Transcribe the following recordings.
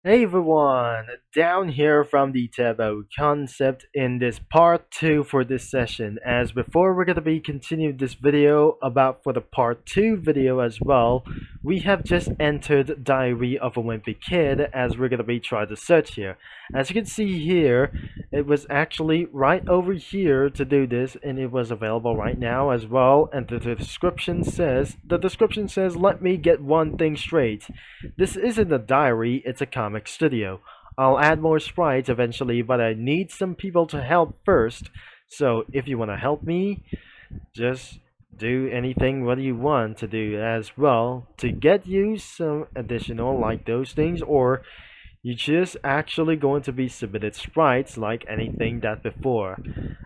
Hey everyone, down here from the Taboo concept in this part 2 for this session. As before we're going to be continuing this video about for the part 2 video as well, we have just entered Diary of a Wimpy Kid as we're going to be trying to search here. As you can see here, it was actually right over here to do this and it was available right now as well, and the description says, let me get one thing straight. This isn't a diary, it's a comic studio. I'll add more sprites eventually, but I need some people to help first. So if you want to help me, just do anything what you want to do as well to get you some additional like those things, or you just actually going to be submitted sprites like anything that before.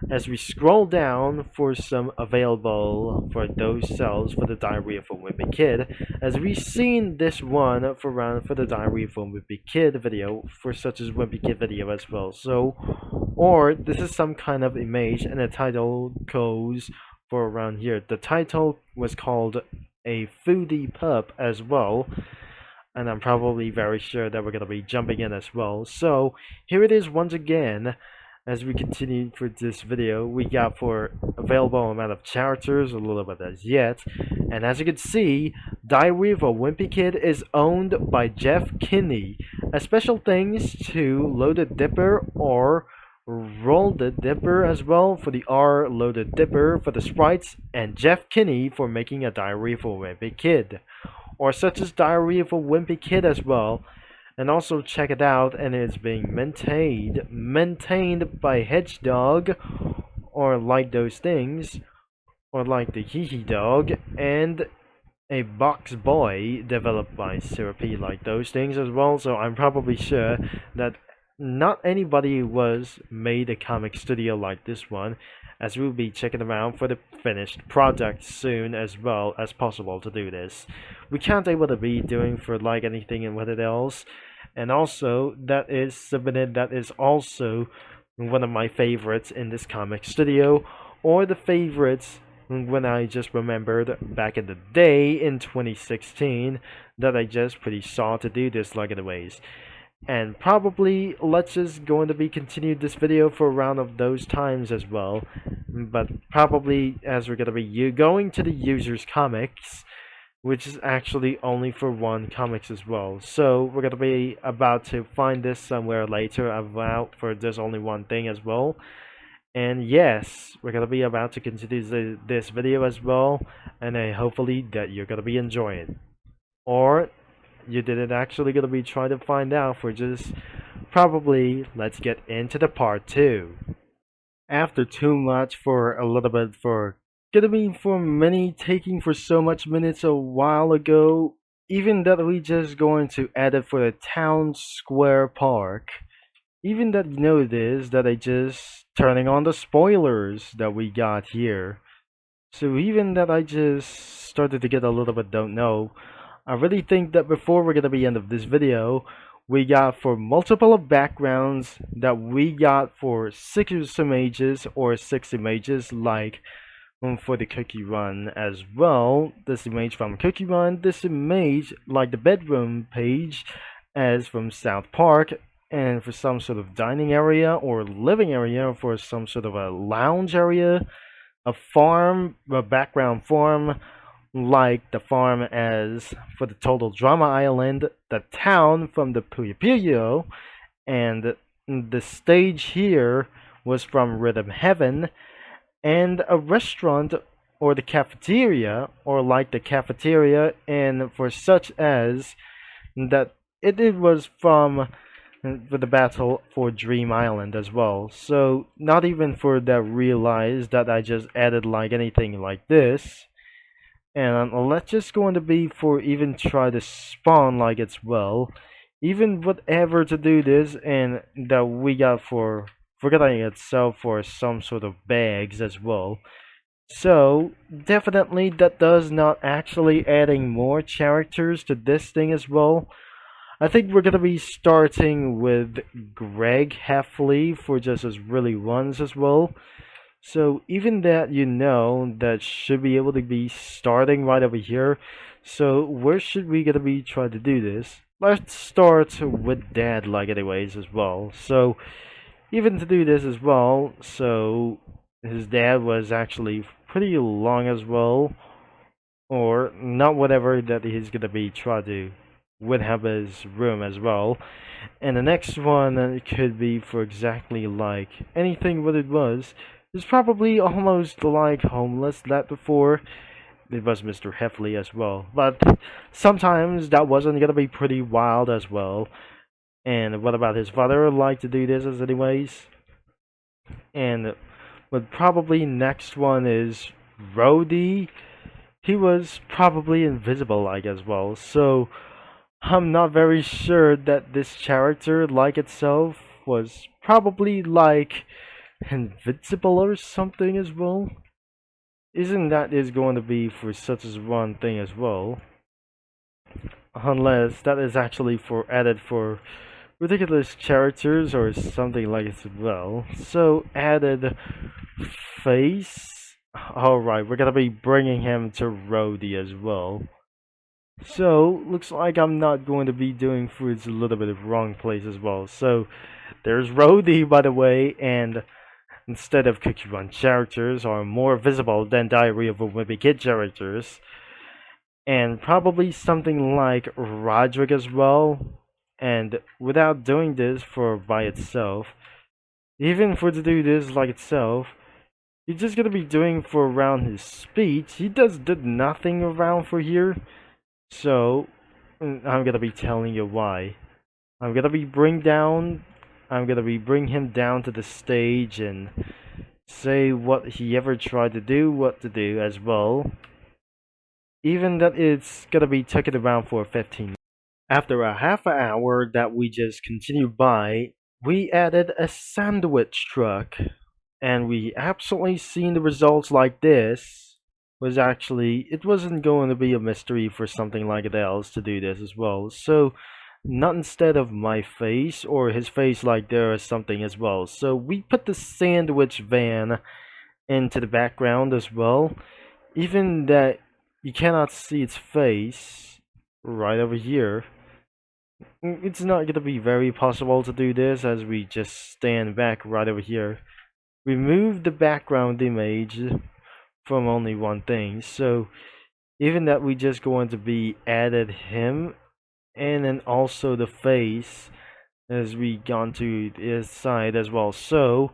As we scroll down for some available for those cells for the Diary of a Wimpy Kid, as we've seen this one for the Diary of a Wimpy Kid video for such as Wimpy Kid video as well. So, or this is some kind of image and the title goes for around here. The title was called a foodie pup as well, and I'm probably very sure that we're going to be jumping in as well. So here it is once again. As we continue for this video, we got for available amount of characters, a little bit as yet, and as you can see, Diary of a Wimpy Kid is owned by Jeff Kinney. A special thanks to Loaded Dipper or Rolled Dipper as well for the R Loaded Dipper for the sprites, and Jeff Kinney for making a Diary of a Wimpy Kid, or such as Diary of a Wimpy Kid as well. And also check it out, and it's being maintained by Hedgehog, or like those things, or like the Hee Hee Dog, and a Box Boy developed by Syrupy, like those things as well. So I'm probably sure that not anybody was made a comic studio like this one, as we'll be checking around for the finished product soon as well as possible to do this. We can't able to be doing for like anything and what it else, and also that is submitted, that is also one of my favorites in this comic studio, or the favorites when I just remembered back in the day in 2016 that I just pretty saw to do this like anyways. And probably let's just going to be continued this video for a round of those times as well, but probably as we're going to be going to the users comics, which is actually only for one comics as well. So we're going to be about to find this somewhere later about for there's only one thing as well. And yes, we're going to be about to continue this video as well, and hopefully that you're going to be enjoying it. Or you didn't actually going to be trying to find out for just probably let's get into the part 2. After too much for a little bit for gonna be for many taking for so much minutes a while ago, even that we just going to edit for the town square park, even that you know this that I just turning on the spoilers that we got here. So even that I just started to get a little bit don't know, I really think that before we're gonna be end of this video, we got for multiple of backgrounds that we got for 6 images or 6 images like for the Cookie Run as well. This image from Cookie Run, this image like the bedroom page as from South Park, and for some sort of dining area or living area for some sort of a lounge area, a farm, a background farm like the farm as for the Total Drama Island, the town from the Puyo Puyo, and the stage here was from Rhythm Heaven, and a restaurant or the cafeteria or like the cafeteria, and for such as that it was from for the battle for Dream Island as well. So not even for that realized that I just added like anything like this. And let's just going to be for even try to spawn like it's well, even whatever to do this, and that we got for forgetting itself for some sort of bags as well. So definitely that does not actually adding more characters to this thing as well. I think we're gonna be starting with Greg Heffley for just as really ones as well. So even that you know that should be able to be starting right over here. So where should we gonna be trying to do this? let's start with dad like anyways as well. So even to do this as well, so his dad was actually pretty long as well, or not whatever that he's gonna be trying to would have his room as well. And the next one could be for exactly like anything what it was. It's probably almost like homeless that before. It was Mr. Heffley as well. But sometimes that wasn't gonna be pretty wild as well. And what about his father like to do this as anyways? And but probably next one is Rhodey. He was probably invisible like as well. So I'm not very sure that this character like itself was probably like invincible or something as well. Isn't that is going to be for such as one thing as well? Unless that is actually for added for ridiculous characters or something like it as well. So added face. Alright, we're gonna be bringing him to Rhodey as well. So looks like I'm not going to be doing foods a little bit of wrong place as well. So there's Rhodey by the way, and instead of Cookie Run characters are more visible than Diary of a Wimpy Kid characters. And probably something like Roderick as well. And without doing this for by itself, even for to do this like itself, you're just gonna be doing for around his speech. He did nothing around for here. So I'm gonna be telling you why. I'm gonna be bring him down to the stage and say what he ever tried to do, what to do as well. Even that it's gonna be taken around for 15 minutes. After a half an hour that we just continued by, we added a sandwich truck. And we absolutely seen the results like this. Was actually, it wasn't going to be a mystery for something like else to do this as well. So not instead of my face or his face like there or something as well. So we put the sandwich van into the background as well. Even that you cannot see its face right over here. It's not going to be very possible to do this as we just stand back right over here. Remove the background image from only one thing. So even that we just going to be added him and then also the face as we gone to his side as well. So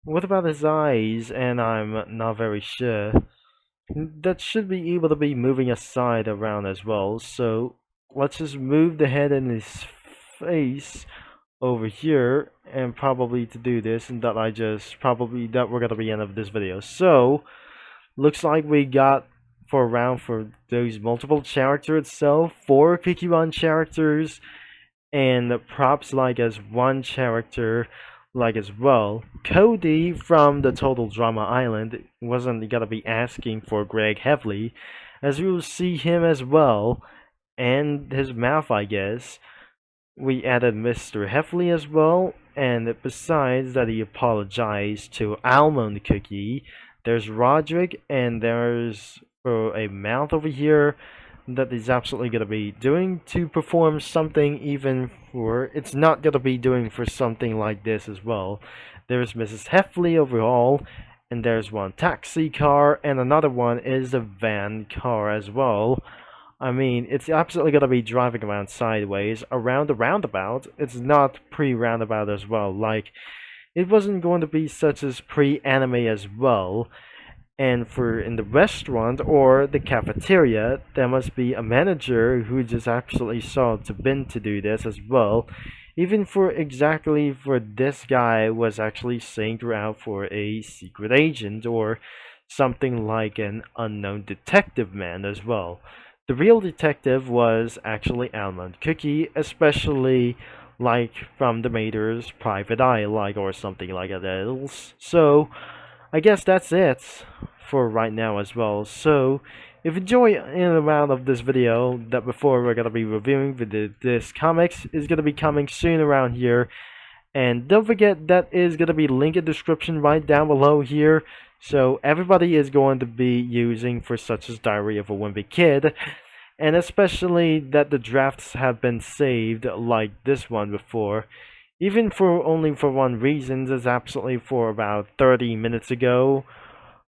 what about his eyes? And I'm not very sure. That should be able to be moving aside around as well. So let's just move the head and his face over here, and probably to do this, and that we're gonna be end of this video. So looks like we got for around for those multiple character itself 4 Cookie Run characters and props like as 1 character like as well. Cody from the Total Drama Island wasn't gonna be asking for Greg heavily, as we will see him as well, and his mouth I guess. We added Mr. Heffley as well, and besides that he apologized to Almond Cookie, there's Roderick, and there's a mouth over here that is absolutely going to be doing to perform something even for, it's not going to be doing for something like this as well. There's Mrs. Heffley overall, and there's one taxi car, and another one is a van car as well. I mean, it's absolutely going to be driving around sideways, around the roundabout. It's not pre-roundabout as well. Like, it wasn't going to be such as pre-anime as well. And for in the restaurant or the cafeteria, there must be a manager who just absolutely saw to been to do this as well. Even for exactly for this guy was actually saying out for a secret agent or something like an unknown detective man as well. The real detective was actually Almond Cookie, especially like from the Mater's private eye, like or something like that. So I guess that's it for right now as well. So if you enjoy in and around of this video, that before we're gonna be reviewing this comics is gonna be coming soon around here. And don't forget that is gonna be linked in the description right down below here. So everybody is going to be using for such as Diary of a Wimpy Kid. and especially that the drafts have been saved like this one before, even for only for one reason, is absolutely for about 30 minutes ago,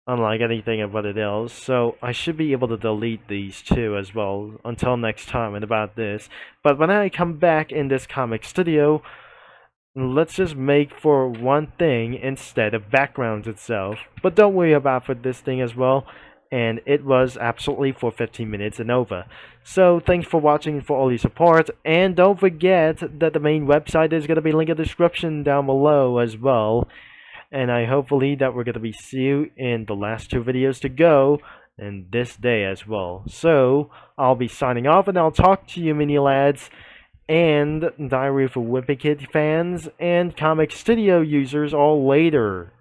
unlike anything of what it is. So I should be able to delete these two as well until next time and about this. But when I come back in this comic studio, let's just make for one thing instead of backgrounds itself. But don't worry about for this thing as well. And it was absolutely for 15 minutes and over. So thanks for watching, for all your support, and don't forget that the main website is going to be linked in the description down below as well. And I hopefully that we're going to be see you in the last two videos to go, and this day as well. So I'll be signing off, and I'll talk to you, mini lads, and Diary for Wimpy Kid fans and Comic Studio users all later.